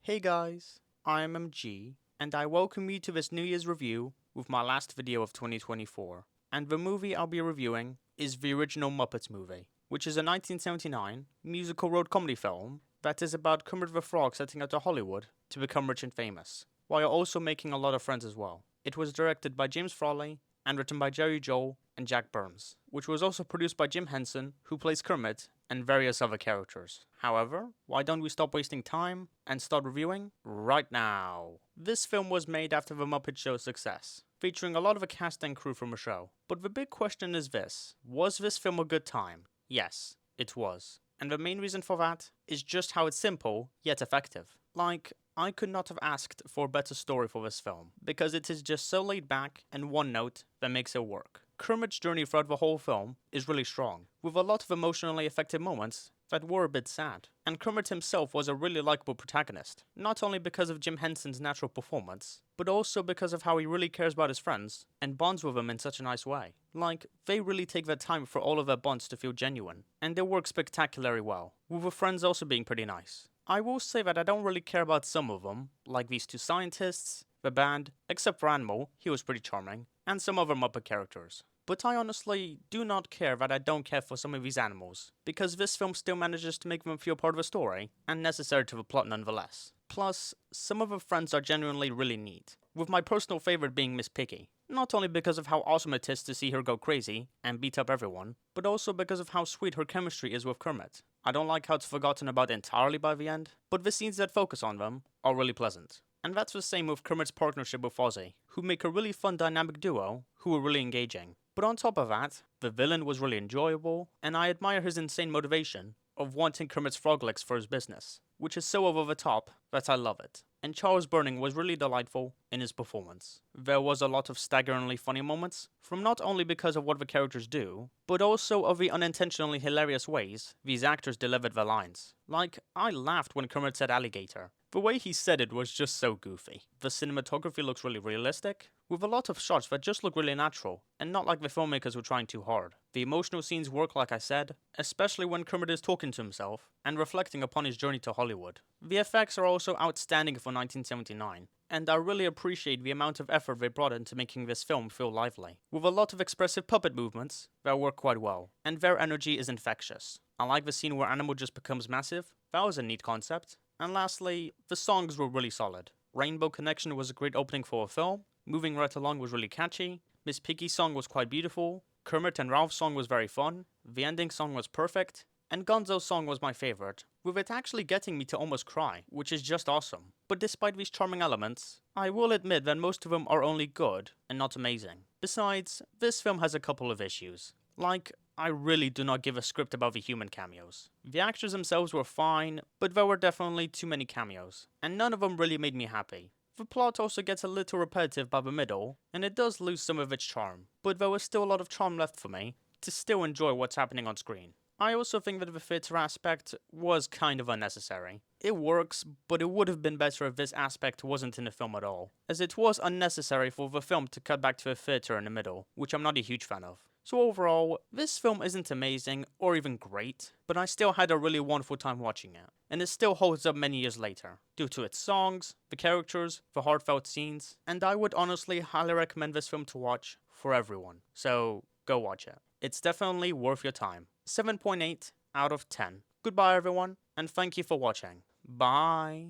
Hey guys, I'm MG, and I welcome you to this New Year's review with my last video of 2024. And the movie I'll be reviewing is the original Muppets Movie, which is a 1979 musical road comedy film that is about Kermit the Frog setting out to Hollywood to become rich and famous, while also making a lot of friends as well. It was directed by James Frawley and written by Jerry Joel and Jack Burns, which was also produced by Jim Henson, who plays Kermit, and various other characters. However, why don't we stop wasting time and start reviewing right now? This film was made after the Muppet Show's success, featuring a lot of a cast and crew from the show. But the big question is this: was this film a good time? Yes, it was. And the main reason for that is just how it's simple, yet effective. Like, I could not have asked for a better story for this film, because it is just so laid back and one note that makes it work. Kermit's journey throughout the whole film is really strong, with a lot of emotionally effective moments that were a bit sad. And Kermit himself was a really likable protagonist, not only because of Jim Henson's natural performance, but also because of how he really cares about his friends and bonds with them in such a nice way. Like, they really take their time for all of their bonds to feel genuine, and they work spectacularly well, with the friends also being pretty nice. I will say that I don't really care about some of them, like these two scientists, the band, except for Animal, he was pretty charming, and some other Muppet characters. But I honestly do not care that I don't care for some of these animals, because this film still manages to make them feel part of the story, and necessary to the plot nonetheless. Plus, some of the friends are genuinely really neat, with my personal favorite being Miss Piggy. Not only because of how awesome it is to see her go crazy and beat up everyone, but also because of how sweet her chemistry is with Kermit. I don't like how it's forgotten about entirely by the end, but the scenes that focus on them are really pleasant. And that's the same with Kermit's partnership with Ozzy, who make a really fun dynamic duo who are really engaging. But on top of that, the villain was really enjoyable, and I admire his insane motivation of wanting Kermit's frog legs for his business, which is so over the top that I love it. And Charles Durning was really delightful in his performance. There was a lot of staggeringly funny moments, from not only because of what the characters do, but also of the unintentionally hilarious ways these actors delivered their lines. Like, I laughed when Kermit said alligator. The way he said it was just so goofy. The cinematography looks really realistic, with a lot of shots that just look really natural, and not like the filmmakers were trying too hard. The emotional scenes work like I said, especially when Kermit is talking to himself, and reflecting upon his journey to Hollywood. The effects are also outstanding for 1979, and I really appreciate the amount of effort they brought into making this film feel lively, with a lot of expressive puppet movements that work quite well, and their energy is infectious. I like the scene where Animal just becomes massive. That was a neat concept. And lastly, the songs were really solid. Rainbow Connection was a great opening for a film, Moving Right Along was really catchy, Miss Piggy's song was quite beautiful, Kermit and Ralph's song was very fun, the ending song was perfect, and Gonzo's song was my favorite, with it actually getting me to almost cry, which is just awesome. But despite these charming elements, I will admit that most of them are only good and not amazing. Besides, this film has a couple of issues. Like, I really do not give a script about the human cameos. The actors themselves were fine, but there were definitely too many cameos, and none of them really made me happy. The plot also gets a little repetitive by the middle, and it does lose some of its charm, but there was still a lot of charm left for me to still enjoy what's happening on screen. I also think that the theater aspect was kind of unnecessary. It works, but it would have been better if this aspect wasn't in the film at all, as it was unnecessary for the film to cut back to a theater in the middle, which I'm not a huge fan of. So overall, this film isn't amazing or even great, but I still had a really wonderful time watching it, and it still holds up many years later, due to its songs, the characters, the heartfelt scenes, and I would honestly highly recommend this film to watch for everyone, so go watch it. It's definitely worth your time. 7.8 out of 10. Goodbye everyone, and thank you for watching. Bye.